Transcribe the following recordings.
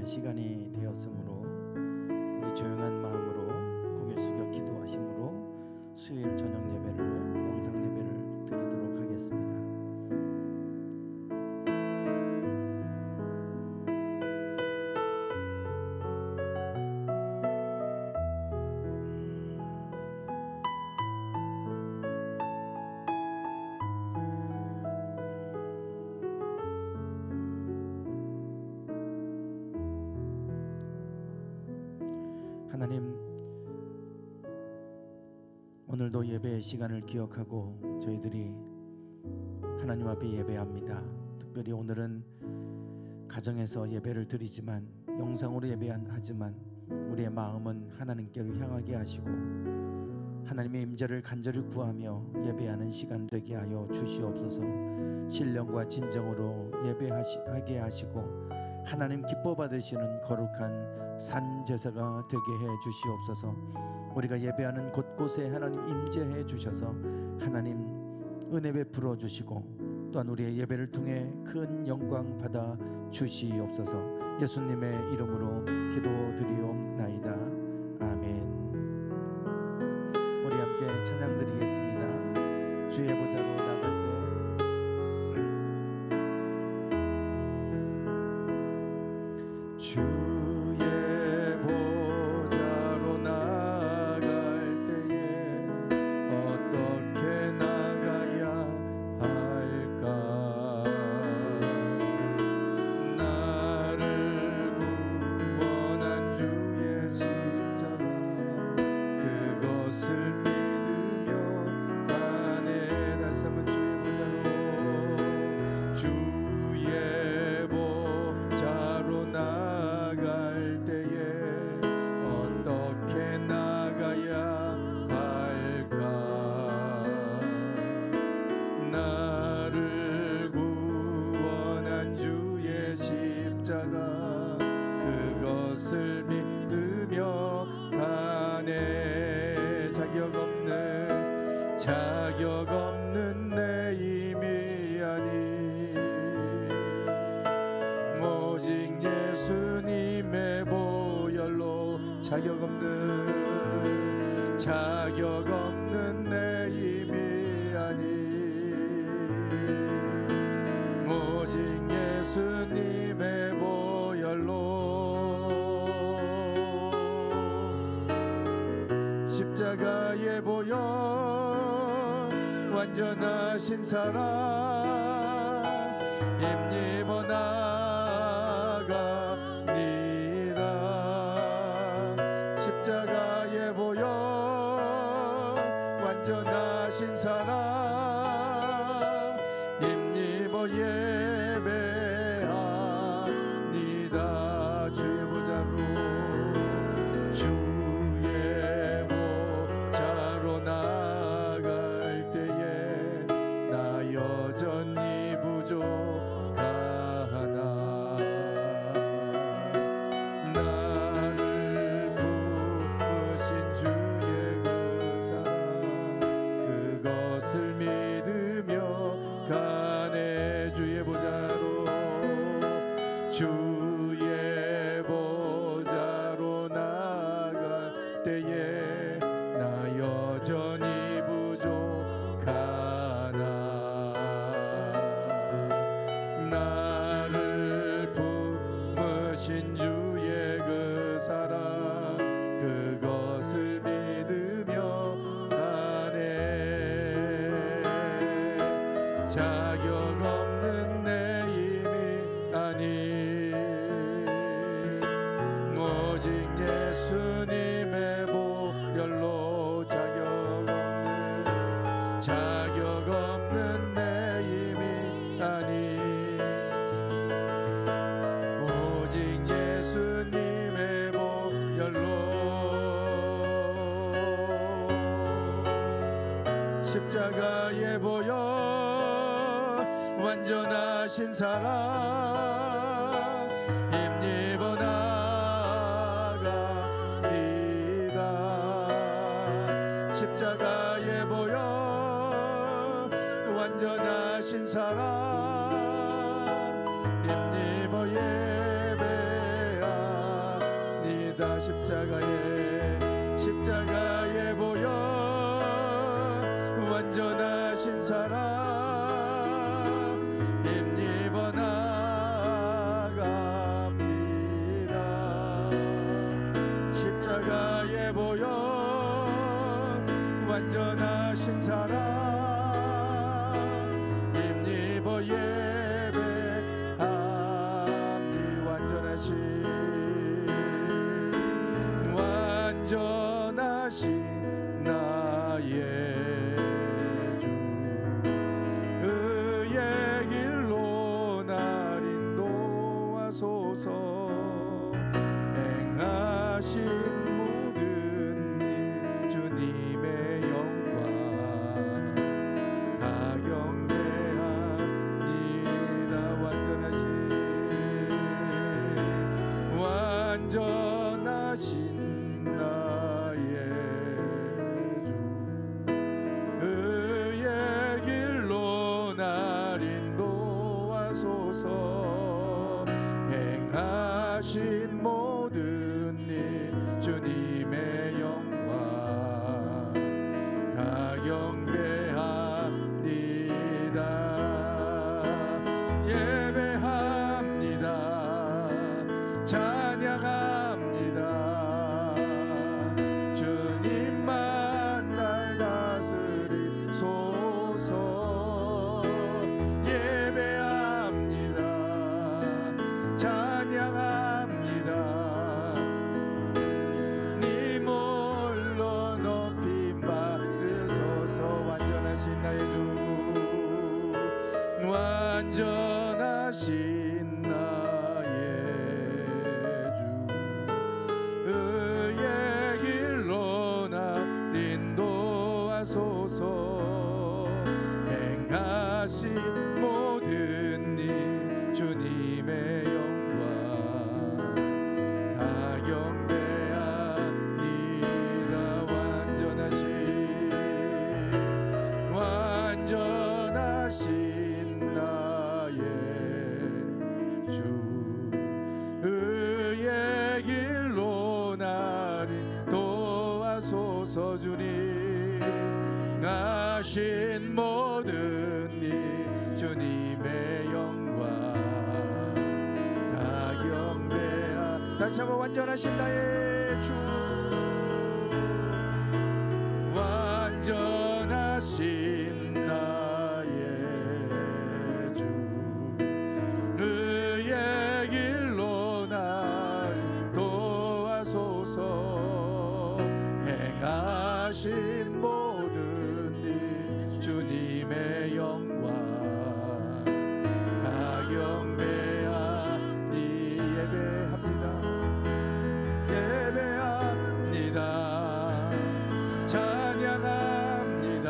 예배 시간이 되었으므로 우리 조용한 마음으로 고개 숙여 기도하심으로 수요일 저녁 예배를 영상 예배를 드리도록 하겠습니다. 하나님, 오늘도 예배의 시간을 기억하고 저희들이 하나님 앞에 예배합니다. 특별히 오늘은 가정에서 예배를 드리지만 영상으로 예배하지만 우리의 마음은 하나님께로 향하게 하시고 하나님의 임재를 간절히 구하며 예배하는 시간 되게 하여 주시옵소서. 신령과 진정으로 예배하게 하시고 하나님 기뻐 받으시는 거룩한 산 제사가 되게 해 주시옵소서. 우리가 예배하는 곳곳에 하나님 임재해 주셔서 하나님 은혜 베풀어 주시고 또한 우리의 예배를 통해 큰 영광 받아 주시옵소서. 예수님의 이름으로 기도드리옵나이다. 아멘. 우리 함께 찬양 드리겠습니다. 주의 보좌로 나갈 때 주의 보좌로 나갈 때에 어떻게 나가야 할까? 나를 구원한 주의 십자가 그것을 믿으며 가네. 다시 한번 주의 보좌로 주의 보좌로 나갈 때에 어떻게 나가야 할까? 나를 구원한 주의 십자가 그것을 믿으며 가네. 자격 없는 내 힘이 아니 오직 예수님의 보혈로 자격 없는 내 힘이 아니 오직 예수님의 보혈로 십자가의 보혈 완전하신 사랑 힘입어 나갑니다. 십자가의 보혈 완전하신 사랑 힘입어 예배합니다. 주의 보좌로 주의 보좌로 나갈 때에 나 여전히 부족하나 나를 부으신 주의 그 사랑 그것을 믿으며 가네. 주의 보좌로 주의 보좌로 나갈 때에 나 여전히 부족하나 나를 품으신 주의 그 사랑 그것을 믿으며 가네. 자격 없는 내 힘이 아니 오직 예수님의 보혈로 자격 없는 내 힘이 아니 오직 예수님의 보혈로 십자가의 보혈 완전하신 사랑 힘입어 나갑니다. 십자가의 보혈 완전하신 사랑 힘입어 예배합니다. 십자가에 보여 완전하신 사랑 힘입어 나갑니다. 십자가에 보여 완전하신 사랑 힘입어 예배합니. 완전하신 나의 주 의의 길로 날 인도하소서. 행하신 모든 일 주님의 영광 다 경배합니다. 완전하신 나의 주 의의 길로 날 인도하소서. 행하신 모든 일 주님의 영광 다 경배합니다. 예배합니다. 찬양합니다. 주님만 날 다스리소서. 예배합니다. 찬양합니다. 주님 홀로 높임 받으소서. 완전하신 나의 주 완전하신 나의 의의 길로 날 인도하소서. 행하신 모든 일 주님의 영광 다 경배합니다. 완전하신 나의 주 의의 길로 날 인도하소서. 주님 하신 모든 일 주님의 영광 다 경배하. 다시 한번 완전하신 나의 주 완전하신 나의 주 의의 길로 날 인도하소서. 행하신 모든 일 주님의 영광 다 경배하니. 예배합니다. 찬양합니다.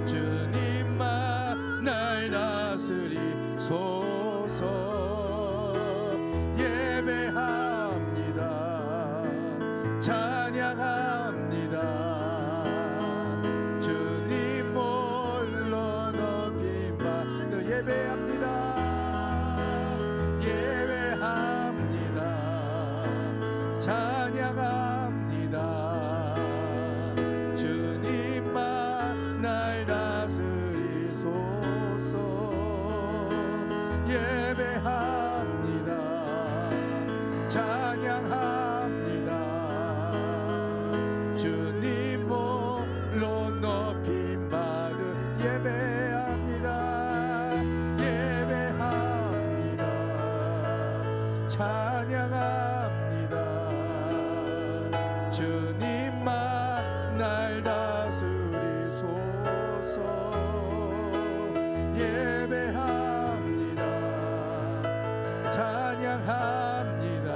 주님만 날 다스리소서. 예배합니다. 찬양합니다. 주님 홀로 높임 받으. 예배합니다. 예배합니다. 찬양합니다. 주님만 날 다스리소서. 예배합니다. 찬양합니다. 주님 홀로 높임 받으. 예배합니다. 예배합니다. 찬양합니다. 주님만 날 다스리소서. 예배합니다. 찬양합니다.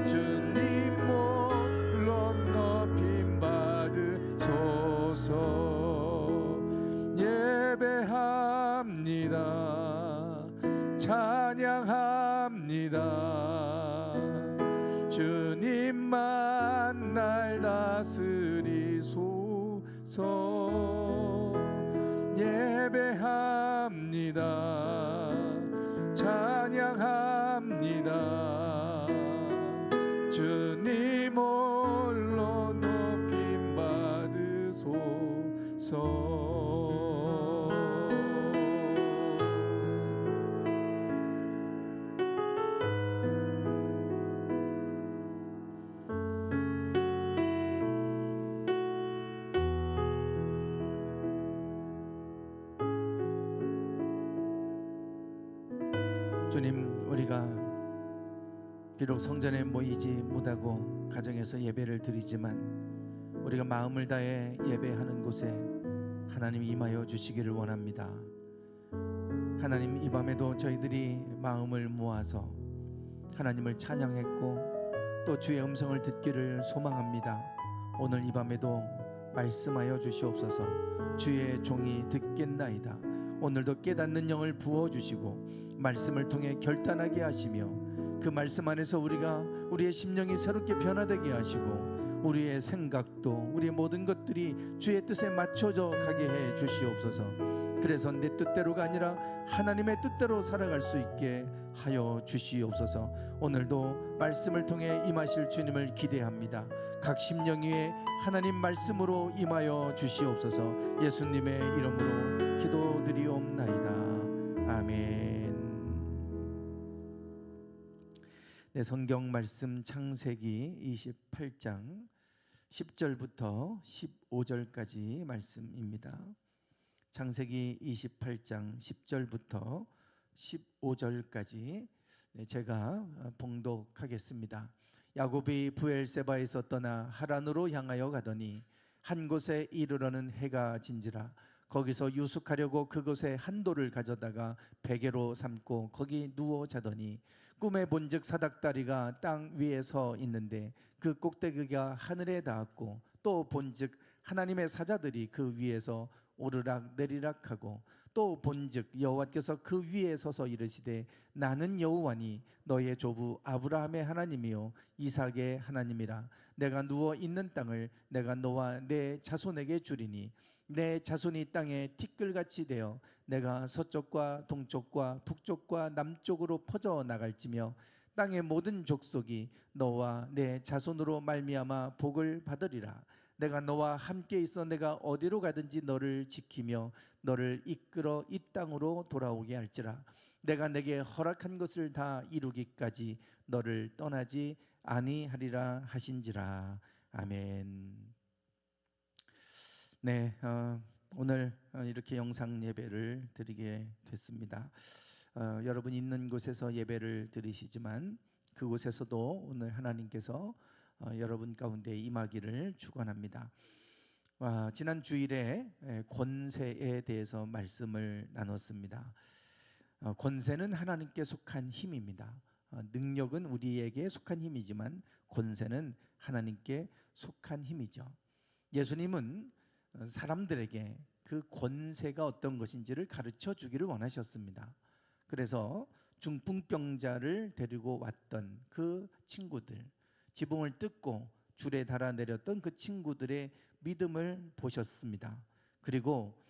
주님 홀로 높임 받으소서. 예배합니다. 찬양합니다. 주님만 날 다스리소서. 예배합니다. 찬양합니다. 주님, 우리가 비록 성전에 모이지 못하고 가정에서 예배를 드리지만 우리가 마음을 다해 예배하는 곳에 하나님 임하여 주시기를 원합니다. 하나님, 이 밤에도 저희들이 마음을 모아서 하나님을 찬양했고 또 주의 음성을 듣기를 소망합니다. 오늘 이 밤에도 말씀하여 주시옵소서. 주의 종이 듣겠나이다. 오늘도 깨닫는 영을 부어주시고 말씀을 통해 결단하게 하시며 그 말씀 안에서 우리의 심령이 새롭게 변화되게 하시고 우리의 생각도 우리의 모든 것들이 주의 뜻에 맞춰져 가게 해 주시옵소서. 그래서 내 뜻대로가 아니라 하나님의 뜻대로 살아갈 수 있게 하여 주시옵소서. 오늘도 말씀을 통해 임하실 주님을 기대합니다. 각 심령 위에 하나님 말씀으로 임하여 주시옵소서. 예수님의 이름으로 기도드리옵나이다. 아멘. 네, 성경 말씀 창세기 28장 10절부터 15절까지 말씀입니다. 창세기 28장 10절부터 15절까지 제가 봉독하겠습니다. 야곱이 브엘세바에서 떠나 하란으로 향하여 가더니 한 곳에 이르러는 해가 진지라. 거기서 유숙하려고 그곳에 한 돌을 가져다가 베개로 삼고 거기 누워 자더니 꿈에 본즉 사닥다리가 땅 위에 서 있는데 그 꼭대기가 하늘에 닿았고 또 본즉 하나님의 사자들이 그 위에서 오르락 내리락 하고 또 본즉 여호와께서 그 위에 서서 이르시되 나는 여호와니 너의 조부 아브라함의 하나님이요 이삭의 하나님이라. 내가 누워 있는 땅을 내가 너와 내 자손에게 주리니 내 자손이 땅에 티끌같이 되어 내가 서쪽과 동쪽과 북쪽과 남쪽으로 퍼져 나갈지며 땅의 모든 족속이 너와 내 자손으로 말미암아 복을 받으리라. 내가 너와 함께 있어 내가 어디로 가든지 너를 지키며 너를 이끌어 이 땅으로 돌아오게 할지라. 내가 내게 허락한 것을 다 이루기까지 너를 떠나지 아니하리라 하신지라. 아멘. 네, 오늘 이렇게 영상 예배를 드리게 됐습니다. 여러분 있는 곳에서 예배를 드리시지만 그곳에서도 오늘 하나님께서 여러분 가운데 임하기를 축원합니다. 지난 주일에 권세에 대해서 말씀을 나눴습니다. 권세는 하나님께 속한 힘입니다. 능력은 우리에게 속한 힘이지만 권세는 하나님께 속한 힘이죠. 예수님은 사람들에게 그 권세가 어떤 것인지를 가르쳐 주기를 원하셨습니다. 그래서 중풍병자를 데리고 왔던 그 친구들, 지붕을 뜯고 줄에 달아 내렸던 그 친구들의 믿음을 보셨습니다. 그리고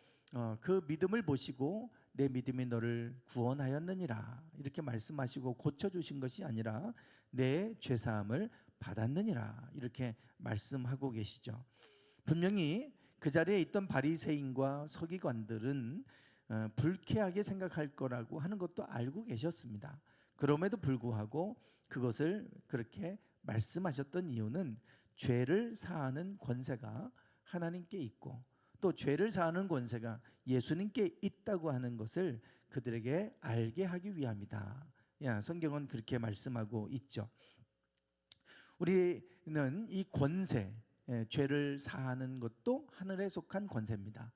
그 믿음을 보시고 내 믿음이 너를 구원하였느니라 이렇게 말씀하시고 고쳐주신 것이 아니라 내 죄사함을 받았느니라 이렇게 말씀하고 계시죠. 분명히 그 자리에 있던 바리새인과 서기관들은 불쾌하게 생각할 거라고 하는 것도 알고 계셨습니다. 그럼에도 불구하고 그것을 그렇게 말씀하셨던 이유는 죄를 사하는 권세가 하나님께 있고 또 죄를 사하는 권세가 예수님께 있다고 하는 것을 그들에게 알게 하기 위함이다. 성경은 그렇게 말씀하고 있죠. 우리는 이 권세, 죄를 사하는 것도 하늘에 속한 권세입니다.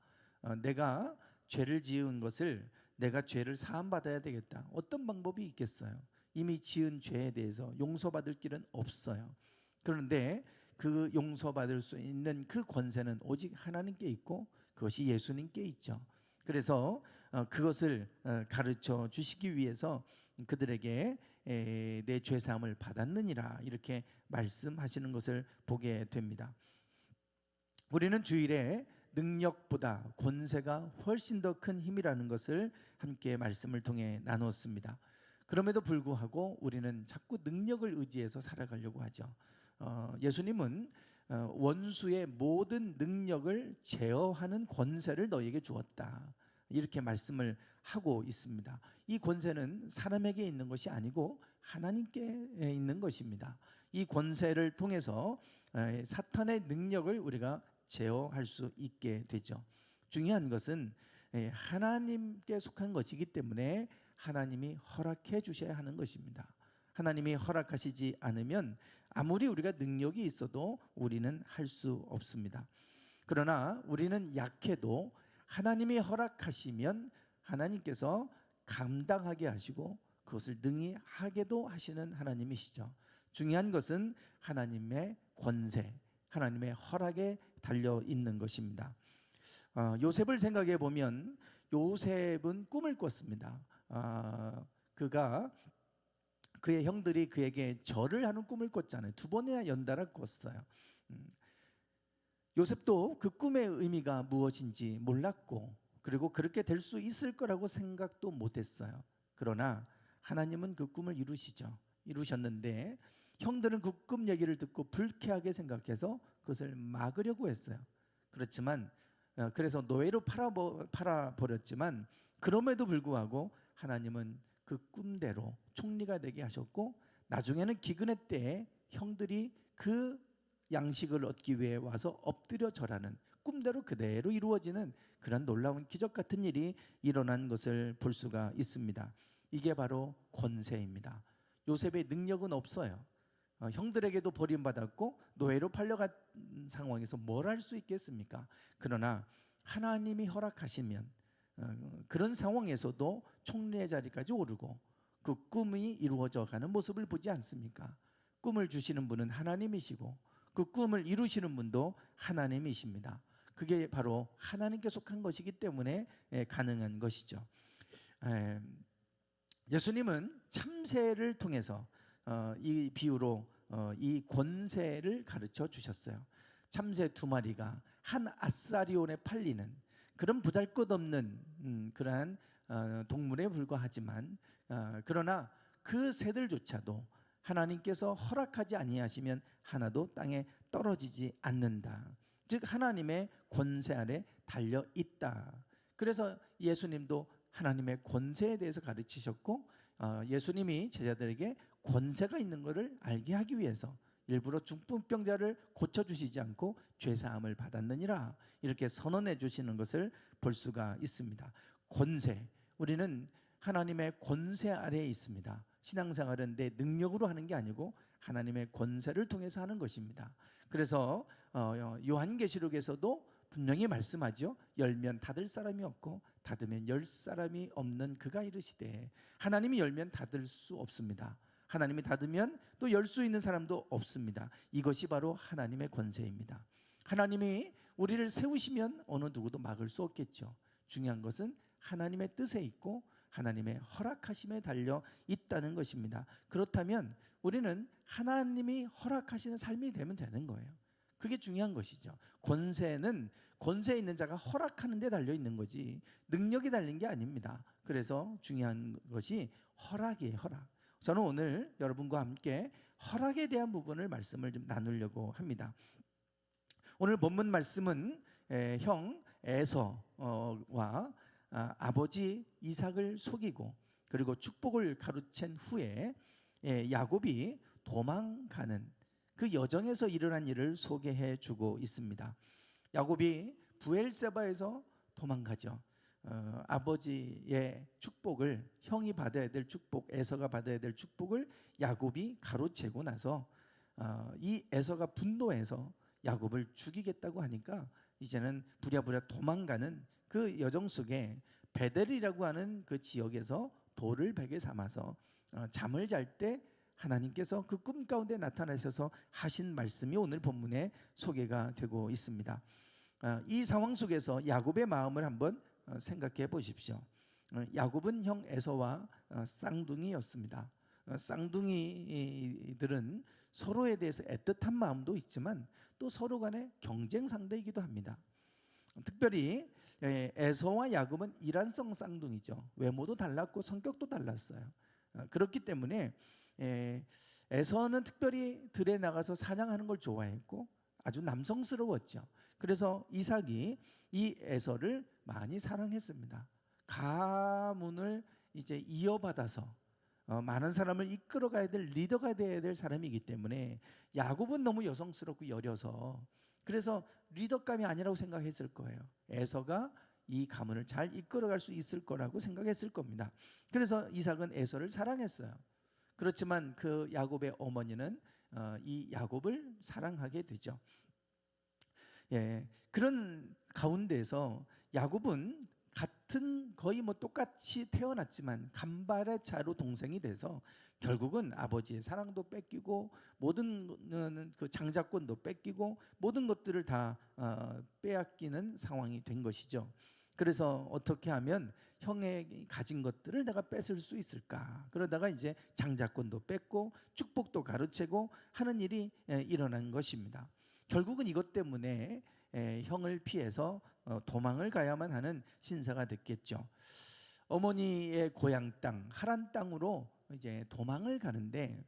내가 죄를 지은 것을 내가 죄를 사함받아야 되겠다. 어떤 방법이 있겠어요? 이미 지은 죄에 대해서 용서받을 길은 없어요. 그런데 그 용서받을 수 있는 그 권세는 오직 하나님께 있고 그것이 예수님께 있죠. 그래서 그것을 가르쳐 주시기 위해서 그들에게 내 죄사함을 받았느니라 이렇게 말씀하시는 것을 보게 됩니다. 우리는 주일에 능력보다 권세가 훨씬 더 큰 힘이라는 것을 함께 말씀을 통해 나눴습니다. 그럼에도 불구하고 우리는 자꾸 능력을 의지해서 살아가려고 하죠. 예수님은 원수의 모든 능력을 제어하는 권세를 너에게 주었다. 이렇게 말씀을 하고 있습니다. 이 권세는 사람에게 있는 것이 아니고 하나님께 있는 것입니다. 이 권세를 통해서 사탄의 능력을 우리가 제어할 수 있게 되죠. 중요한 것은 하나님께 속한 것이기 때문에 하나님이 허락해 주셔야 하는 것입니다. 하나님이 허락하시지 않으면 아무리 우리가 능력이 있어도 우리는 할 수 없습니다. 그러나 우리는 약해도 하나님이 허락하시면 하나님께서 감당하게 하시고 그것을 능히 하게도 하시는 하나님이시죠. 중요한 것은 하나님의 권세, 하나님의 허락에 달려 있는 것입니다. 요셉을 생각해 보면 요셉은 꿈을 꿨습니다. 그의 형들이 그에게 절을 하는 꿈을 꿨잖아요. 2번이나 연달아 꿨어요. 요셉도 그 꿈의 의미가 무엇인지 몰랐고, 그리고 그렇게 될 수 있을 거라고 생각도 못했어요. 그러나 하나님은 그 꿈을 이루셨는데 형들은 그 꿈 얘기를 듣고 불쾌하게 생각해서 그것을 막으려고 했어요. 그렇지만 그래서 노예로 팔아버렸지만 그럼에도 불구하고 하나님은 그 꿈대로 총리가 되게 하셨고, 나중에는 기근의 때에 형들이 그 양식을 얻기 위해 와서 엎드려 절하는, 꿈대로 그대로 이루어지는 그런 놀라운 기적 같은 일이 일어난 것을 볼 수가 있습니다. 이게 바로 권세입니다. 요셉의 능력은 없어요. 형들에게도 버림받았고 노예로 팔려간 상황에서 뭘 할 수 있겠습니까? 그러나 하나님이 허락하시면 그런 상황에서도 총리의 자리까지 오르고 그 꿈이 이루어져 가는 모습을 보지 않습니까? 꿈을 주시는 분은 하나님이시고 그 꿈을 이루시는 분도 하나님이십니다. 그게 바로 하나님께 속한 것이기 때문에 가능한 것이죠. 예수님은 참새를 통해서 이 비유로 이 권세를 가르쳐 주셨어요. 참새 2마리가 한 아사리온에 팔리는 그런 보잘것없는 그러한 동물에 불과하지만 그러나 그 새들조차도 하나님께서 허락하지 아니하시면 하나도 땅에 떨어지지 않는다. 즉 하나님의 권세 아래 달려 있다. 그래서 예수님도 하나님의 권세에 대해서 가르치셨고, 예수님이 제자들에게 권세가 있는 것을 알게 하기 위해서 일부러 중풍병자를 고쳐주시지 않고 죄사함을 받았느니라 이렇게 선언해 주시는 것을 볼 수가 있습니다. 권세, 우리는 하나님의 권세 아래에 있습니다. 신앙생활은 내 능력으로 하는 게 아니고 하나님의 권세를 통해서 하는 것입니다. 그래서 요한계시록에서도 분명히 말씀하죠. 열면 닫을 사람이 없고 닫으면 열 사람이 없는 그가 이르시되, 하나님이 열면 닫을 수 없습니다. 하나님이 닫으면 또 열 수 있는 사람도 없습니다. 이것이 바로 하나님의 권세입니다. 하나님이 우리를 세우시면 어느 누구도 막을 수 없겠죠. 중요한 것은 하나님의 뜻에 있고 하나님의 허락하심에 달려 있다는 것입니다. 그렇다면 우리는 하나님이 허락하시는 삶이 되면 되는 거예요. 그게 중요한 것이죠. 권세는 권세 있는 자가 허락하는 데 달려 있는 거지 능력이 달린 게 아닙니다. 그래서 중요한 것이 허락이에요. 허락. 저는 오늘 여러분과 함께 허락에 대한 부분을 말씀을 좀 나누려고 합니다. 오늘 본문 말씀은 형 에서와 아버지 이삭을 속이고 그리고 축복을 가로챈 후에 야곱이 도망가는 그 여정에서 일어난 일을 소개해 주고 있습니다. 야곱이 브엘세바에서 도망가죠. 아버지의 축복을, 형이 받아야 될 축복, 에서가 받아야 될 축복을 야곱이 가로채고 나서 이 에서가 분노해서 야곱을 죽이겠다고 하니까 이제는 부랴부랴 도망가는 그 여정 속에 베델이라고 하는 그 지역에서 돌을 베개 삼아서 잠을 잘 때 하나님께서 그 꿈 가운데 나타나셔서 하신 말씀이 오늘 본문에 소개가 되고 있습니다. 이 상황 속에서 야곱의 마음을 한번 생각해 보십시오. 야곱은 형 에서와 쌍둥이였습니다. 쌍둥이들은 서로에 대해서 애틋한 마음도 있지만 또 서로 간의 경쟁 상대이기도 합니다. 특별히 에서와 야곱은 이란성 쌍둥이죠. 외모도 달랐고 성격도 달랐어요. 그렇기 때문에 에서는 특별히 들에 나가서 사냥하는 걸 좋아했고 아주 남성스러웠죠. 그래서 이삭이 이 에서를 많이 사랑했습니다. 가문을 이제 이어받아서 많은 사람을 이끌어가야 될 리더가 되어야 될 사람이기 때문에 야곱은 너무 여성스럽고 여려서 그래서 리더감이 아니라고 생각했을 거예요. 에서가 이 가문을 잘 이끌어갈 수 있을 거라고 생각했을 겁니다. 그래서 이삭은 에서를 사랑했어요. 그렇지만 그 야곱의 어머니는 이 야곱을 사랑하게 되죠. 예, 그런 가운데서 야곱은 같은 거의 뭐 똑같이 태어났지만 간발의 차로 동생이 돼서 결국은 아버지의 사랑도 뺏기고 모든 그 장자권도 뺏기고 모든 것들을 다 빼앗기는 상황이 된 것이죠. 그래서 어떻게 하면 형의 가진 것들을 내가 뺏을 수 있을까? 그러다가 이제 장자권도 뺏고 축복도 가로채고 하는 일이 일어난 것입니다. 결국은 이것 때문에 형을 피해서 도망을 가야만 하는 신세가 됐겠죠. 어머니의 고향 땅 하란 땅으로 이제 도망을 가는데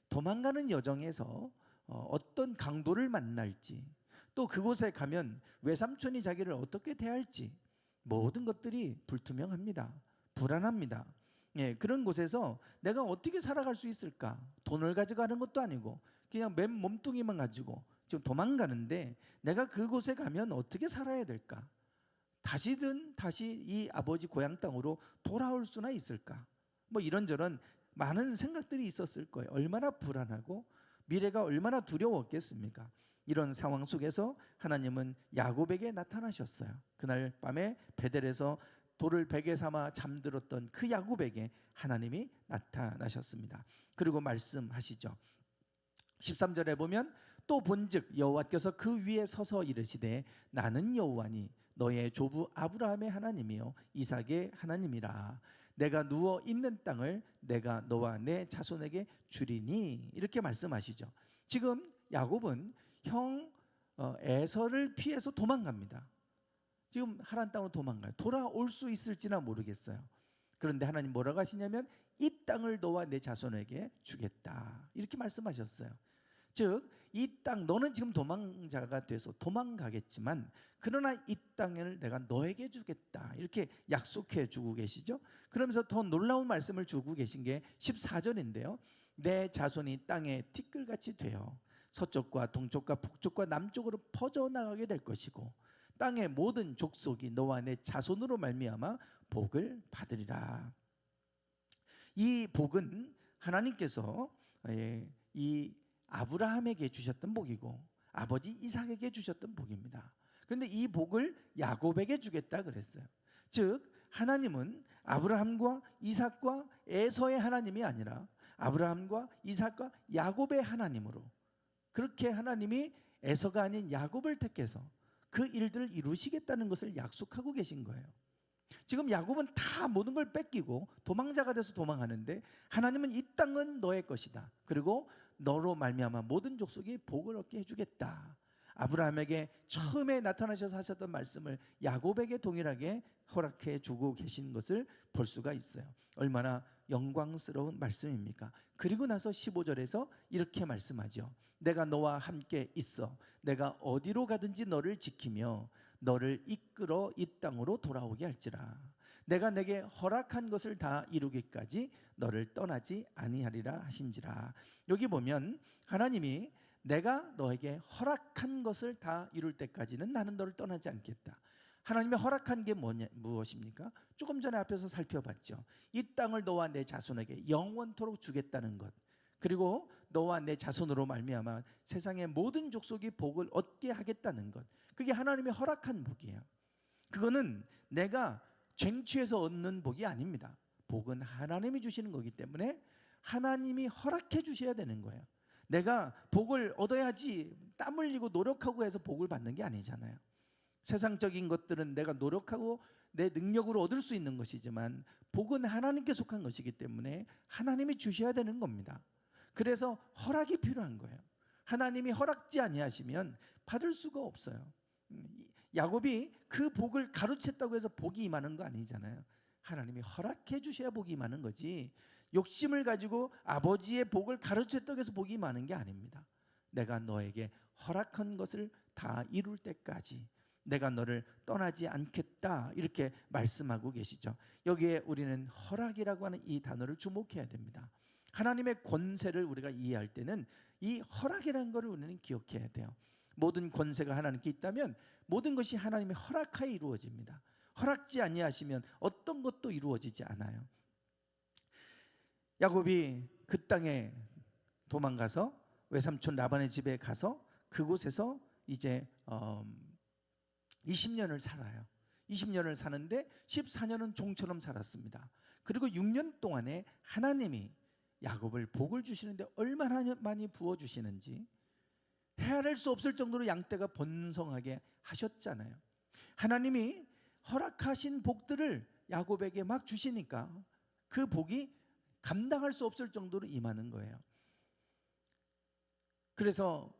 도망가는 여정에서 어떤 강도를 만날지 또 그곳에 가면 외삼촌이 자기를 어떻게 대할지 모든 것들이 불투명합니다. 불안합니다. 예, 그런 곳에서 내가 어떻게 살아갈 수 있을까? 돈을 가져가는 것도 아니고 그냥 맨 몸뚱이만 가지고 지금 도망가는데 내가 그곳에 가면 어떻게 살아야 될까? 다시든 다시 이 아버지 고향 땅으로 돌아올 수나 있을까? 뭐 이런저런 많은 생각들이 있었을 거예요. 얼마나 불안하고 미래가 얼마나 두려웠겠습니까? 이런 상황 속에서 하나님은 야곱에게 나타나셨어요. 그날 밤에 베델에서 돌을 베개 삼아 잠들었던 그 야곱에게 하나님이 나타나셨습니다. 그리고 말씀하시죠. 13절에 보면 또 본즉 여호와께서 그 위에 서서 이르시되 나는 여호와니 너의 조부 아브라함의 하나님이요 이삭의 하나님이라. 내가 누워 있는 땅을 내가 너와 내 자손에게 주리니. 이렇게 말씀하시죠. 지금 야곱은 형 에서를 피해서 도망갑니다. 지금 하란 땅으로 도망가요. 돌아올 수 있을지나 모르겠어요. 그런데 하나님 뭐라고 하시냐면 이 땅을 너와 내 자손에게 주겠다. 이렇게 말씀하셨어요. 즉 이 땅 너는 지금 도망자가 돼서 도망가겠지만 그러나 이 땅을 내가 너에게 주겠다. 이렇게 약속해 주고 계시죠. 그러면서 더 놀라운 말씀을 주고 계신 게 14절인데요. 내 자손이 땅에 티끌같이 되어 서쪽과 동쪽과 북쪽과 남쪽으로 퍼져나가게 될 것이고 땅의 모든 족속이 너와 내 자손으로 말미암아 복을 받으리라. 이 복은 하나님께서 이 아브라함에게 주셨던 복이고 아버지 이삭에게 주셨던 복입니다. 그런데 이 복을 야곱에게 주겠다 그랬어요. 즉 하나님은 아브라함과 이삭과 에서의 하나님이 아니라 아브라함과 이삭과 야곱의 하나님으로 그렇게 하나님이 에서가 아닌 야곱을 택해서 그 일들을 이루시겠다는 것을 약속하고 계신 거예요. 지금 야곱은 다 모든 걸 뺏기고 도망자가 돼서 도망하는데 하나님은 이 땅은 너의 것이다. 그리고 너로 말미암아 모든 족속이 복을 얻게 해주겠다. 아브라함에게 처음에 나타나셔서 하셨던 말씀을 야곱에게 동일하게 허락해 주고 계신 것을 볼 수가 있어요. 얼마나 영광스러운 말씀입니까? 그리고 나서 15절에서 이렇게 말씀하죠. 내가 너와 함께 있어 내가 어디로 가든지 너를 지키며 너를 이끌어 이 땅으로 돌아오게 할지라. 내가 내게 허락한 것을 다 이루기까지 너를 떠나지 아니하리라 하신지라. 여기 보면 하나님이 내가 너에게 허락한 것을 다 이룰 때까지는 나는 너를 떠나지 않겠다. 하나님의 허락한 게 무엇입니까? 조금 전에 앞에서 살펴봤죠. 이 땅을 너와 내 자손에게 영원토록 주겠다는 것. 그리고 너와 내 자손으로 말미암아 세상의 모든 족속이 복을 얻게 하겠다는 것. 그게 하나님의 허락한 복이에요. 그거는 내가 쟁취해서 얻는 복이 아닙니다. 복은 하나님이 주시는 거기 때문에 하나님이 허락해 주셔야 되는 거예요. 내가 복을 얻어야지 땀 흘리고 노력하고 해서 복을 받는 게 아니잖아요. 세상적인 것들은 내가 노력하고 내 능력으로 얻을 수 있는 것이지만 복은 하나님께 속한 것이기 때문에 하나님이 주셔야 되는 겁니다. 그래서 허락이 필요한 거예요. 하나님이 허락지 아니하시면 받을 수가 없어요. 야곱이 그 복을 가로챘다고 해서 복이 임하는 거 아니잖아요. 하나님이 허락해 주셔야 복이 임하는 거지 욕심을 가지고 아버지의 복을 가로챘다고 해서 복이 임하는 게 아닙니다. 내가 너에게 허락한 것을 다 이룰 때까지 내가 너를 떠나지 않겠다, 이렇게 말씀하고 계시죠. 여기에 우리는 허락이라고 하는 이 단어를 주목해야 됩니다. 하나님의 권세를 우리가 이해할 때는 이 허락이라는 것을 우리는 기억해야 돼요. 모든 권세가 하나님께 있다면 모든 것이 하나님의 허락하에 이루어집니다. 허락지 아니하시면 어떤 것도 이루어지지 않아요. 야곱이 그 땅에 도망가서 외삼촌 라반의 집에 가서 그곳에서 이제 20년을 살아요. 20년을 사는데 14년은 종처럼 살았습니다. 그리고 6년 동안에 하나님이 야곱을 복을 주시는데 얼마나 많이 부어주시는지, 헤아릴 수 없을 정도로 양떼가 번성하게 하셨잖아요. 하나님이 허락하신 복들을 야곱에게 막 주시니까 그 복이 감당할 수 없을 정도로 임하는 거예요. 그래서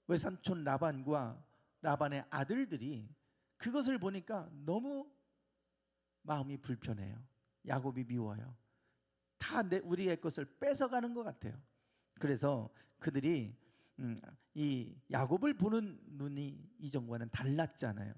외삼촌 라반과 라반의 아들들이 그것을 보니까 너무 마음이 불편해요. 야곱이 미워요. 다 우리의 것을 뺏어가는 것 같아요. 그래서 그들이 이 야곱을 보는 눈이 이전과는 달랐잖아요.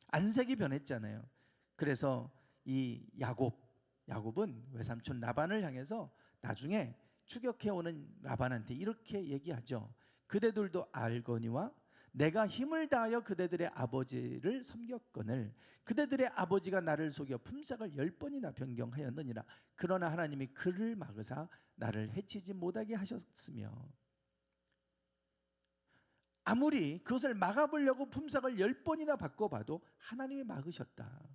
안색이 변했잖아요. 그래서 이 야곱은 외삼촌 라반을 향해서 나중에 추격해오는 라반한테 이렇게 얘기하죠. 그대들도 알거니와 내가 힘을 다하여 그대들의 아버지를 섬겼거늘 그대들의 아버지가 나를 속여 품삯을 10번이나 변경하였느니라. 그러나 하나님이 그를 막으사 나를 해치지 못하게 하셨으며, 아무리 그것을 막아보려고 품삯을 10번이나 바꿔봐도 하나님이 막으셨다.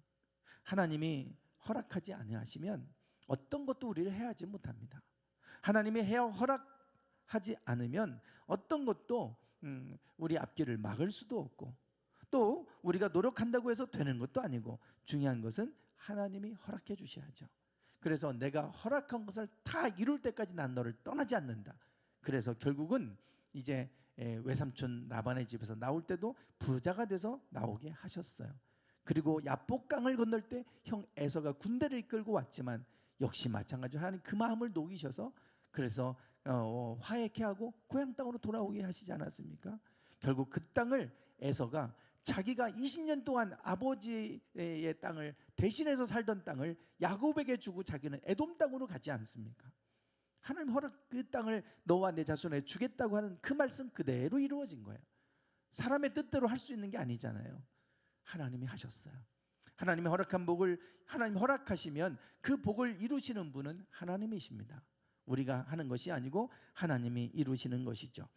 하나님이 허락하지 아니하시면 어떤 것도 우리를 해하지 못합니다. 하나님이 허락하지 않으면 어떤 것도 우리 앞길을 막을 수도 없고, 또 우리가 노력한다고 해서 되는 것도 아니고, 중요한 것은 하나님이 허락해 주셔야죠. 그래서 내가 허락한 것을 다 이룰 때까지 난 너를 떠나지 않는다. 그래서 결국은 이제 외삼촌 라반의 집에서 나올 때도 부자가 돼서 나오게 하셨어요. 그리고 야복강을 건널 때 형 에서가 군대를 이끌고 왔지만 역시 마찬가지로 하나님 그 마음을 녹이셔서 그래서 화해케 하고 고향 땅으로 돌아오게 하시지 않았습니까? 결국 그 땅을 에서가 자기가 20년 동안 아버지의 땅을 대신해서 살던 땅을 야곱에게 주고 자기는 에돔 땅으로 가지 않습니까? 하나님 허락, 그 땅을 너와 내 자손에게 주겠다고 하는 그 말씀 그대로 이루어진 거예요. 사람의 뜻대로 할 수 있는 게 아니잖아요. 하나님이 하셨어요. 하나님이 허락한 복을 하나님 허락하시면 그 복을 이루시는 분은 하나님이십니다. 우리가 하는 것이 아니고 하나님이 이루시는 것이죠.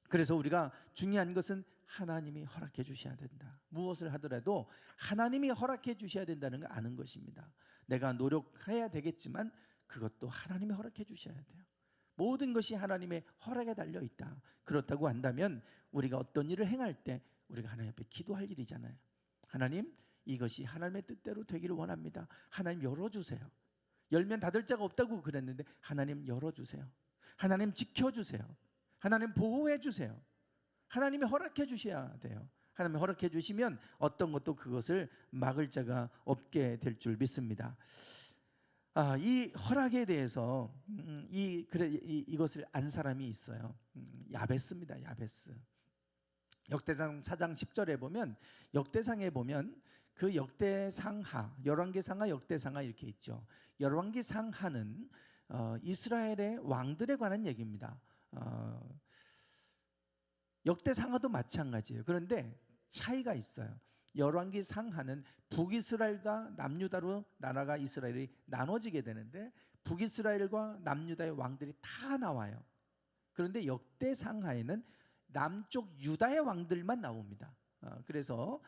그래서 우리가 중요한 것은 하나님이 허락해 주셔야 된다. 무엇을 하더라도 하나님이 허락해 주셔야 된다는 걸 아는 것입니다. 내가 노력해야 되겠지만 그것도 하나님이 허락해 주셔야 돼요. 모든 것이 하나님의 허락에 달려 있다. 그렇다고 한다면 우리가 어떤 일을 행할 때 우리가 하나님 앞에 기도할 일이잖아요. 하나님, 이것이 하나님의 뜻대로 되기를 원합니다. 하나님 열어주세요. 열면 닫을 자가 없다고 그랬는데 하나님 열어주세요. 하나님 지켜주세요. 하나님 보호해 주세요. 하나님이 허락해 주셔야 돼요. 하나님이 허락해 주시면 어떤 것도 그것을 막을 자가 없게 될 줄 믿습니다. 이 허락에 대해서 이것을 안 사람이 있어요. 야베스입니다. 야베스. 역대상 4장 10절에 보면, 역대상에 보면 그 역대상하, 열왕기상하, 역대상하 이렇게 있죠. 열왕기상하는 이스라엘의 왕들에 관한 얘기입니다. 역대상하도 마찬가지예요. 그런데 차이가 있어요. 열왕기상하는 북이스라엘과 남유다로 나라가 이스라엘이 나눠지게 되는데 북이스라엘과 남유다의 왕들이 다 나와요. 그런데 역대상하에는 남쪽 유다의 왕들만 나옵니다. 그래서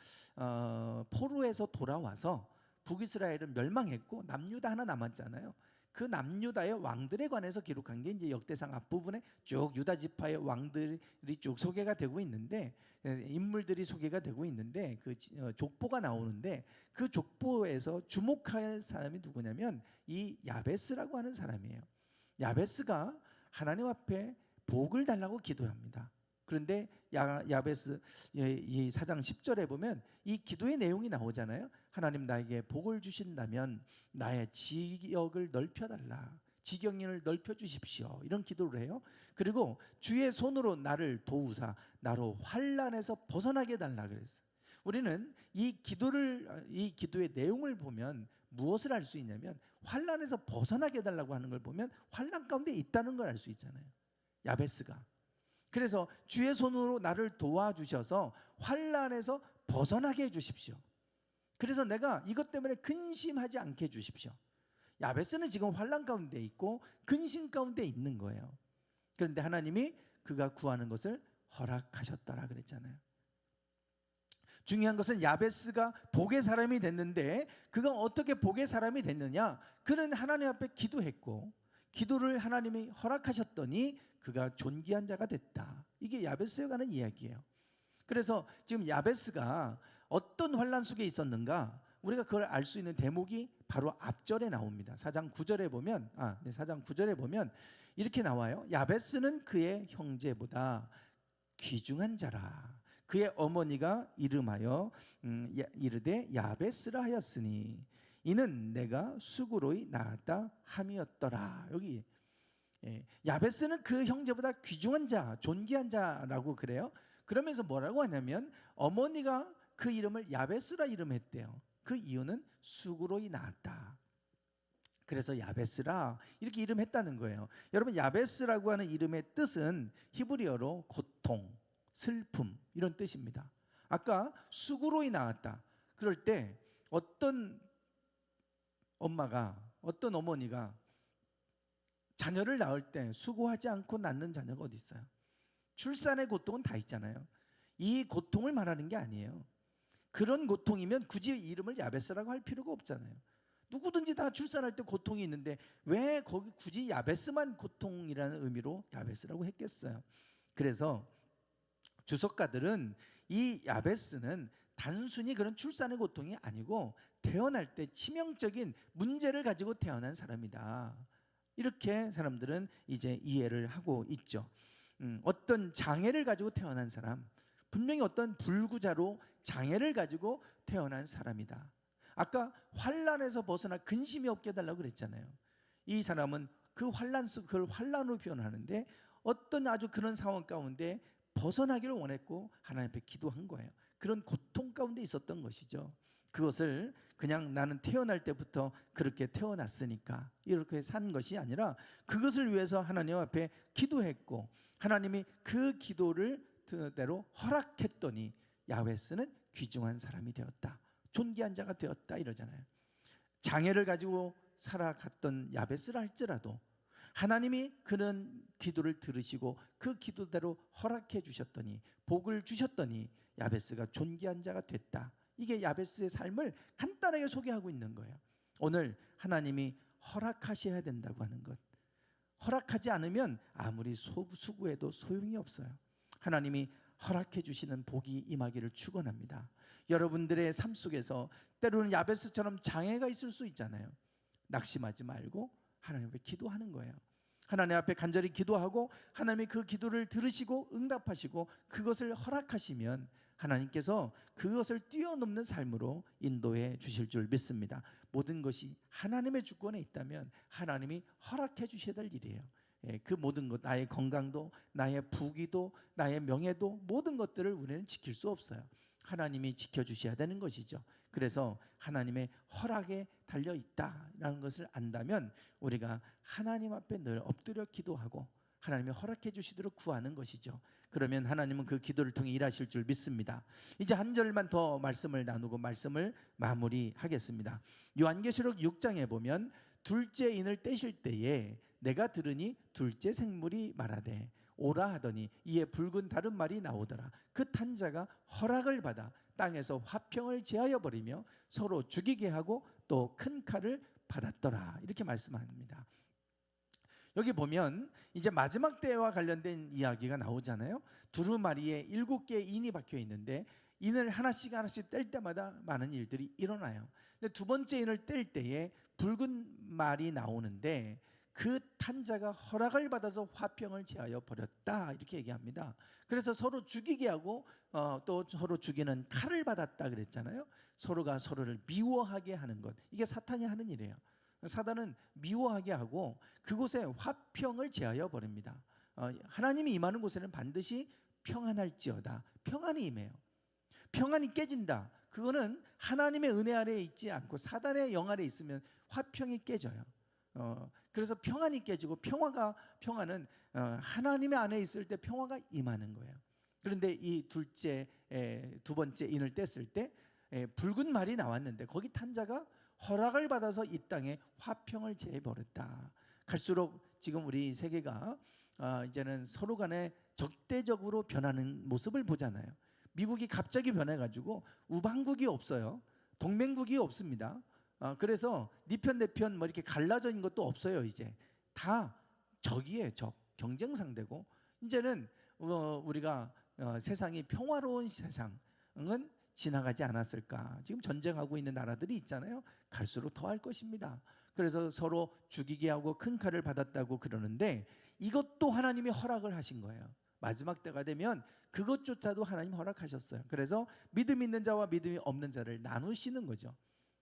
포로에서 돌아와서 북이스라엘은 멸망했고 남유다 하나 남았잖아요. 그 남유다의 왕들에 관해서 기록한 게 이제 역대상 앞부분에 쭉 유다 지파의 왕들이 쭉 소개가 되고 있는데, 인물들이 소개가 되고 있는데 그 족보가 나오는데 그 족보에서 주목할 사람이 누구냐면 이 야베스라고 하는 사람이에요. 야베스가 하나님 앞에 복을 달라고 기도합니다. 그런데 야베스 이 4장 10절에 보면 이 기도의 내용이 나오잖아요. 하나님, 나에게 복을 주신다면 나의 지역을 넓혀달라, 지경인을 넓혀 주십시오. 이런 기도를 해요. 그리고 주의 손으로 나를 도우사 나로 환난에서 벗어나게 해달라 그랬어요. 우리는 이 기도의 내용을 보면 무엇을 알 수 있냐면 환난에서 벗어나게 해달라고 하는 걸 보면 환난 가운데 있다는 걸 알 수 있잖아요. 야베스가. 그래서 주의 손으로 나를 도와주셔서 환난에서 벗어나게 해주십시오. 그래서 내가 이것 때문에 근심하지 않게 해주십시오. 야베스는 지금 환난 가운데 있고 근심 가운데 있는 거예요. 그런데 하나님이 그가 구하는 것을 허락하셨더라 그랬잖아요. 중요한 것은 야베스가 복의 사람이 됐는데 그가 어떻게 복의 사람이 됐느냐? 그는 하나님 앞에 기도했고 기도를 하나님이 허락하셨더니 그가 존귀한 자가 됐다. 이게 야베스에 관한 이야기예요. 그래서 지금 야베스가 어떤 환난 속에 있었는가? 우리가 그걸 알 수 있는 대목이 바로 앞절에 나옵니다. 4장 9절에 보면 4장 9절에 보면 이렇게 나와요. 야베스는 그의 형제보다 귀중한 자라. 그의 어머니가 이름하여 이르되 야베스라 하였으니 이는 내가 수고로이 낳았다 함이었더라. 여기 야베스는 그 형제보다 귀중한 자, 존귀한 자라고 그래요. 그러면서 뭐라고 하냐면 어머니가 그 이름을 야베스라 이름했대요. 그 이유는 수고로이 낳았다. 그래서 야베스라 이렇게 이름했다는 거예요. 여러분 야베스라고 하는 이름의 뜻은 히브리어로 고통, 슬픔 이런 뜻입니다. 아까 수고로이 낳았다. 그럴 때 어떤 어머니가 자녀를 낳을 때 수고하지 않고 낳는 자녀가 어디 있어요? 출산의 고통은 다 있잖아요. 이 고통을 말하는 게 아니에요. 그런 고통이면 굳이 이름을 야베스라고 할 필요가 없잖아요. 누구든지 다 출산할 때 고통이 있는데 왜 거기 굳이 야베스만 고통이라는 의미로 야베스라고 했겠어요? 그래서 주석가들은 이 야베스는 단순히 그런 출산의 고통이 아니고 태어날 때 치명적인 문제를 가지고 태어난 사람이다. 이렇게 사람들은 이제 이해를 하고 있죠. 어떤 장애를 가지고 태어난 사람, 분명히 어떤 불구자로 장애를 가지고 태어난 사람이다. 아까 환난에서 벗어나 근심이 없게 해달라고 그랬잖아요. 이 사람은 그걸 환난으로 표현하는데 어떤 아주 그런 상황 가운데 벗어나기를 원했고 하나님 앞에 기도한 거예요. 그런 고통 가운데 있었던 것이죠. 그것을 그냥 나는 태어날 때부터 그렇게 태어났으니까 이렇게 산 것이 아니라 그것을 위해서 하나님 앞에 기도했고 하나님이 그 기도를 대로 허락했더니 야베스는 귀중한 사람이 되었다. 존귀한 자가 되었다 이러잖아요. 장애를 가지고 살아갔던 야베스라 할지라도 하나님이 그런 기도를 들으시고 그 기도대로 허락해 주셨더니 복을 주셨더니 야베스가 존귀한 자가 됐다. 이게 야베스의 삶을 간단하게 소개하고 있는 거예요. 오늘 하나님이 허락하셔야 된다고 하는 것, 허락하지 않으면 아무리 수고해도 소용이 없어요. 하나님이 허락해 주시는 복이 임하기를 축원합니다. 여러분들의 삶 속에서 때로는 야베스처럼 장애가 있을 수 있잖아요. 낙심하지 말고 하나님 앞에 기도하는 거예요. 하나님 앞에 간절히 기도하고 하나님이 그 기도를 들으시고 응답하시고 그것을 허락하시면 하나님께서 그것을 뛰어넘는 삶으로 인도해 주실 줄 믿습니다. 모든 것이 하나님의 주권에 있다면 하나님이 허락해 주셔야 될 일이에요. 그 모든 것, 나의 건강도 나의 부귀도 나의 명예도 모든 것들을 우리는 지킬 수 없어요. 하나님이 지켜주셔야 되는 것이죠. 그래서 하나님의 허락에 달려있다라는 것을 안다면 우리가 하나님 앞에 늘 엎드려 기도하고 하나님이 허락해 주시도록 구하는 것이죠. 그러면 하나님은 그 기도를 통해 일하실 줄 믿습니다. 이제 한 절만 더 말씀을 나누고 말씀을 마무리하겠습니다. 요한계시록 6장에 보면 둘째 인을 떼실 때에 내가 들으니 둘째 생물이 말하되 오라 하더니 이에 붉은 다른 말이 나오더라. 그 탄자가 허락을 받아 땅에서 화평을 제하여 버리며 서로 죽이게 하고 또 큰 칼을 받았더라. 이렇게 말씀합니다. 여기 보면 이제 마지막 때와 관련된 이야기가 나오잖아요. 두루마리에 7개의 인이 박혀 있는데 인을 하나씩 뗄 때마다 많은 일들이 일어나요. 근데 두 번째 인을 뗄 때에 붉은 말이 나오는데 그 탄자가 허락을 받아서 화평을 제하여 버렸다 이렇게 얘기합니다. 그래서 서로 죽이게 하고 또 서로 죽이는 칼을 받았다 그랬잖아요. 서로가 서로를 미워하게 하는 것, 이게 사탄이 하는 일이에요. 사단은 미워하게 하고 그곳에 화평을 제하여 버립니다. 하나님이 임하는 곳에는 반드시 평안할지어다. 평안이 임해요. 평안이 깨진다. 그거는 하나님의 은혜 아래에 있지 않고 사단의 영 아래에 있으면 화평이 깨져요. 그래서 평안이 깨지고 평화는 하나님의 안에 있을 때 평화가 임하는 거예요. 그런데 이 두 번째 인을 뗐을 때 붉은 말이 나왔는데 거기 탄 자가 허락을 받아서 이 땅에 화평을 제해버렸다. 갈수록 지금 우리 세계가 이제는 서로 간에 적대적으로 변하는 모습을 보잖아요. 미국이 갑자기 변해가지고 우방국이 없어요. 동맹국이 없습니다. 그래서 네 편 내 편 뭐 이렇게 갈라져 있는 것도 없어요. 이제 다 적이에요. 적, 경쟁 상대고 이제는 우리가 세상이 평화로운 세상은 지나가지 않았을까. 지금 전쟁하고 있는 나라들이 있잖아요. 갈수록 더 할 것입니다. 그래서 서로 죽이게 하고 큰 칼을 받았다고 그러는데 이것도 하나님이 허락을 하신 거예요. 마지막 때가 되면 그것조차도 하나님 허락하셨어요. 그래서 믿음 있는 자와 믿음이 없는 자를 나누시는 거죠.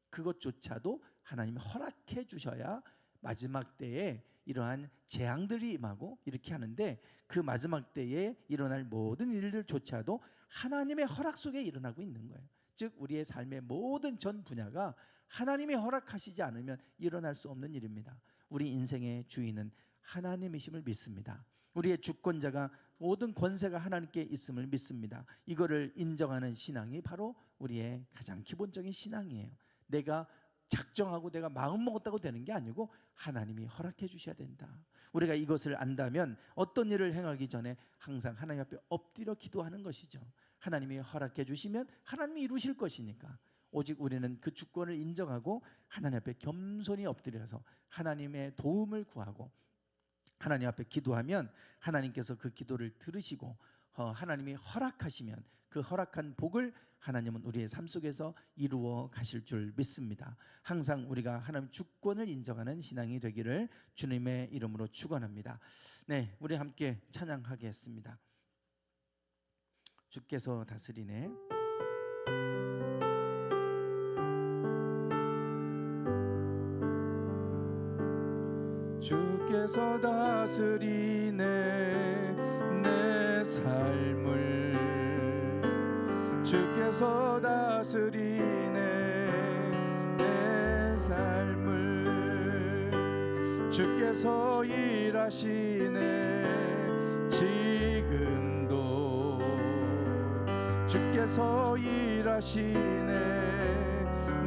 그것조차도 하나님이 허락해 주셔야 마지막 때에 이러한 재앙들이 임하고 이렇게 하는데 그 마지막 때에 일어날 모든 일들조차도 하나님의 허락 속에 일어나고 있는 거예요. 즉 우리의 삶의 모든 전 분야가 하나님이 허락하시지 않으면 일어날 수 없는 일입니다. 우리 인생의 주인은 하나님이심을 믿습니다. 우리의 주권자가 모든 권세가 하나님께 있음을 믿습니다. 이거를 인정하는 신앙이 바로 우리의 가장 기본적인 신앙이에요. 내가 작정하고 내가 마음 먹었다고 되는 게 아니고 하나님이 허락해 주셔야 된다. 우리가 이것을 안다면 어떤 일을 행하기 전에 항상 하나님 앞에 엎드려 기도하는 것이죠. 하나님이 허락해 주시면 하나님이 이루실 것이니까 오직 우리는 그 주권을 인정하고 하나님 앞에 겸손히 엎드려서 하나님의 도움을 구하고 하나님 앞에 기도하면 하나님께서 그 기도를 들으시고 하나님이 허락하시면 그 허락한 복을 하나님은 우리의 삶 속에서 이루어 가실 줄 믿습니다. 항상 우리가 하나님 주권을 인정하는 신앙이 되기를 주님의 이름으로 축원합니다. 네, 우리 함께 찬양하겠습니다. 주께서 다스리네. 주께서 다스리네 내 삶을 주께서 다스리네 내 삶을 주께서 일하시네 지금도 주께서 일하시네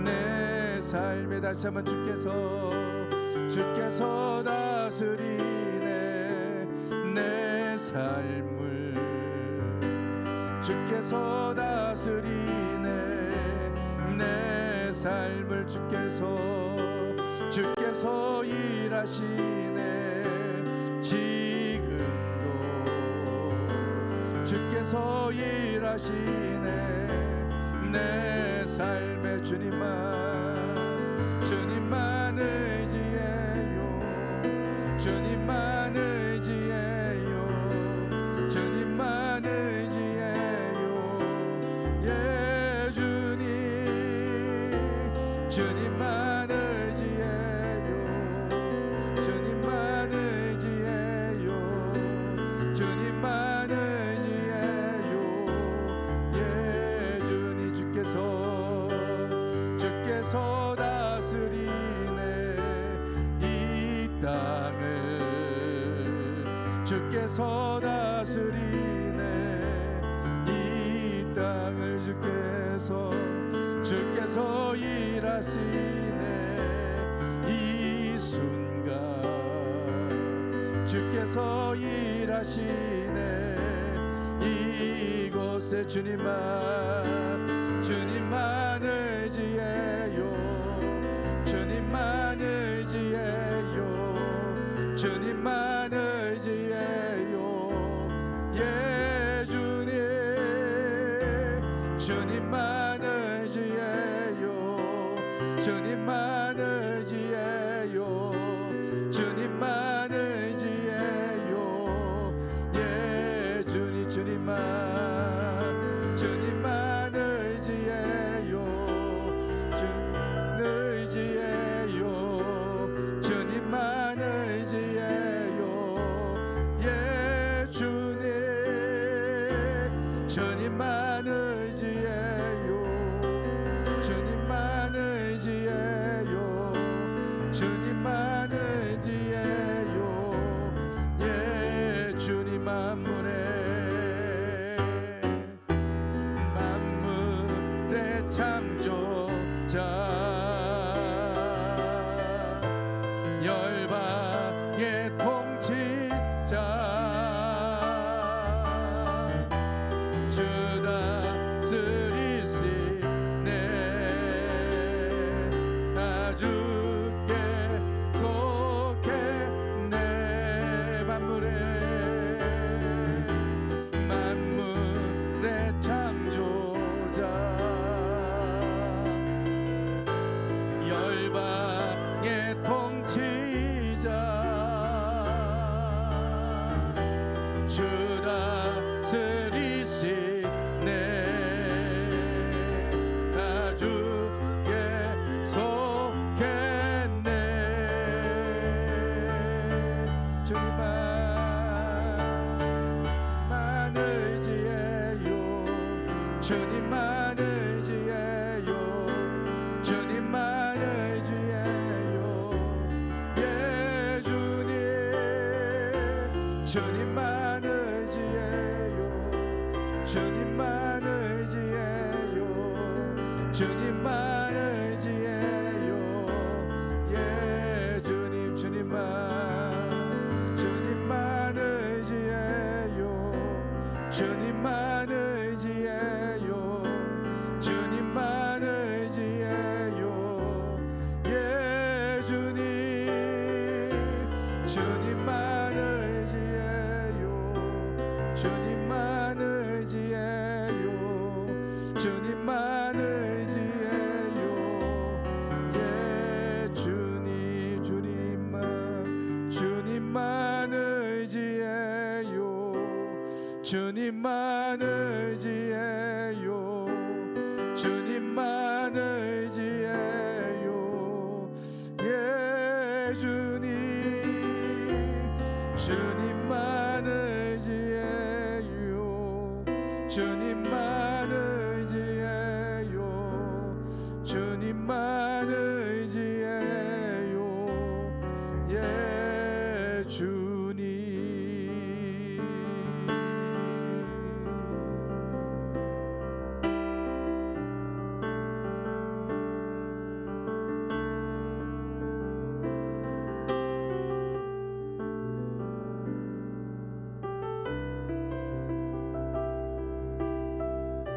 내 삶에 다시 한번 주께서 다스리네 내 삶을 주께서 다스리네 내 삶을 주께서 일하시네 지금도 주께서 일하시네 내 삶의 주님만 의지해요 주님만 의지해요 주님만 의지해요 예 주님만 의지해요 주님만 의지해요 주님만 의지해요 예 주님 주께서 다스리네 이 땅을 주께서 다스리네 이 땅을 주께서 일하시네 이 순간 주께서 일하시네 이곳에 주님만 의지해요 주님만 의지해요 주님만 의지해요 예 주님만 의지해요 주님만 의지해요 주님만 의지해요 예 주님만 의지해요 의지해요 주님만 의지해요. 예, 주님 만물의 창조자, 열방의 통치자, 주 다스리시네. 나 주께 속했네. 만물의 창조자, 열방의 통치자, 주 다스리시네. 나 주께 속했네. 주님만 의지해요. 주님만 의지해요. 주님만 의지해요. 예, 주님만 의지해요. 주님만 의지해요. 주님만 의지해요. 예, 주님만 의지해요. 주님만 의지해요. 주님만 의지해요. 예, 주님만 의지해요. 주님만 의지해요. 주님만 의지해요. 예, 주님만 의지해요. 주님만 의지해요. 주님만 의지해요. 예, 주님만 의지해요. 주님만 의지해요. 주님만 의지해요. 예, 주님.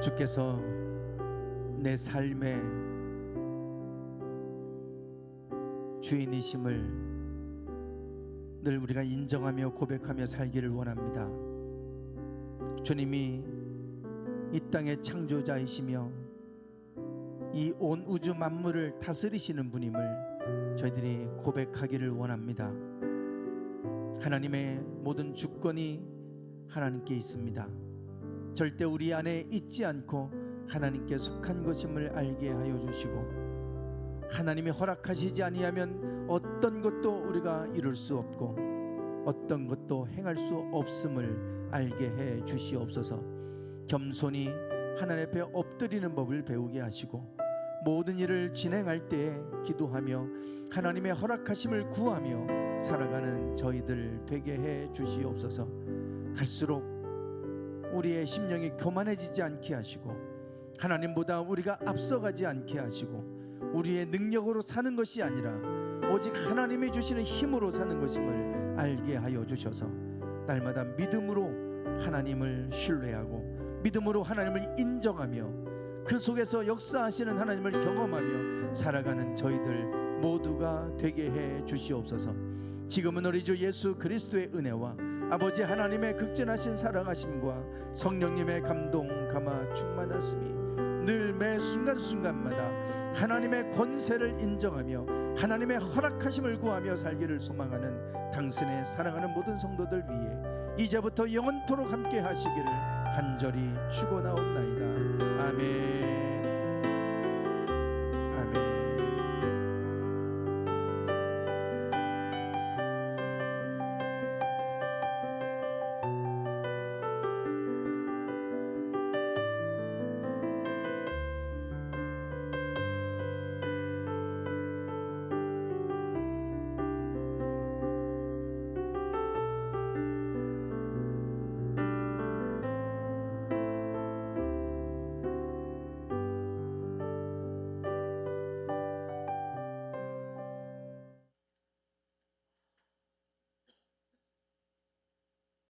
주께서 내 삶의 주인이심을 늘 우리가 인정하며 고백하며 살기를 원합니다. 주님이 이 땅의 창조자이시며 이 온 우주 만물을 다스리시는 분임을 저희들이 고백하기를 원합니다. 하나님의 모든 주권이 하나님께 있습니다. 절대 우리 안에 있지 않고 하나님께 속한 것임을 알게 하여 주시고, 하나님이 허락하시지 아니하면 어떤 것도 우리가 이룰 수 없고 어떤 것도 행할 수 없음을 알게 해 주시옵소서. 겸손히 하나님 앞에 엎드리는 법을 배우게 하시고, 모든 일을 진행할 때에 기도하며 하나님의 허락하심을 구하며 살아가는 저희들 되게 해 주시옵소서. 갈수록 우리의 심령이 교만해지지 않게 하시고, 하나님보다 우리가 앞서가지 않게 하시고, 우리의 능력으로 사는 것이 아니라 오직 하나님이 주시는 힘으로 사는 것임을 알게 하여 주셔서 날마다 믿음으로 하나님을 신뢰하고 믿음으로 하나님을 인정하며 그 속에서 역사하시는 하나님을 경험하며 살아가는 저희들 모두가 되게 해 주시옵소서. 지금은 우리 주 예수 그리스도의 은혜와 아버지 하나님의 극진하신 사랑하심과 성령님의 감동 감화 충만하심이 늘 매 순간순간마다 하나님의 권세를 인정하며 하나님의 허락하심을 구하며 살기를 소망하는 당신의 사랑하는 모든 성도들 위해 이제부터 영원토록 함께 하시기를 간절히 축원하옵나이다. 아멘.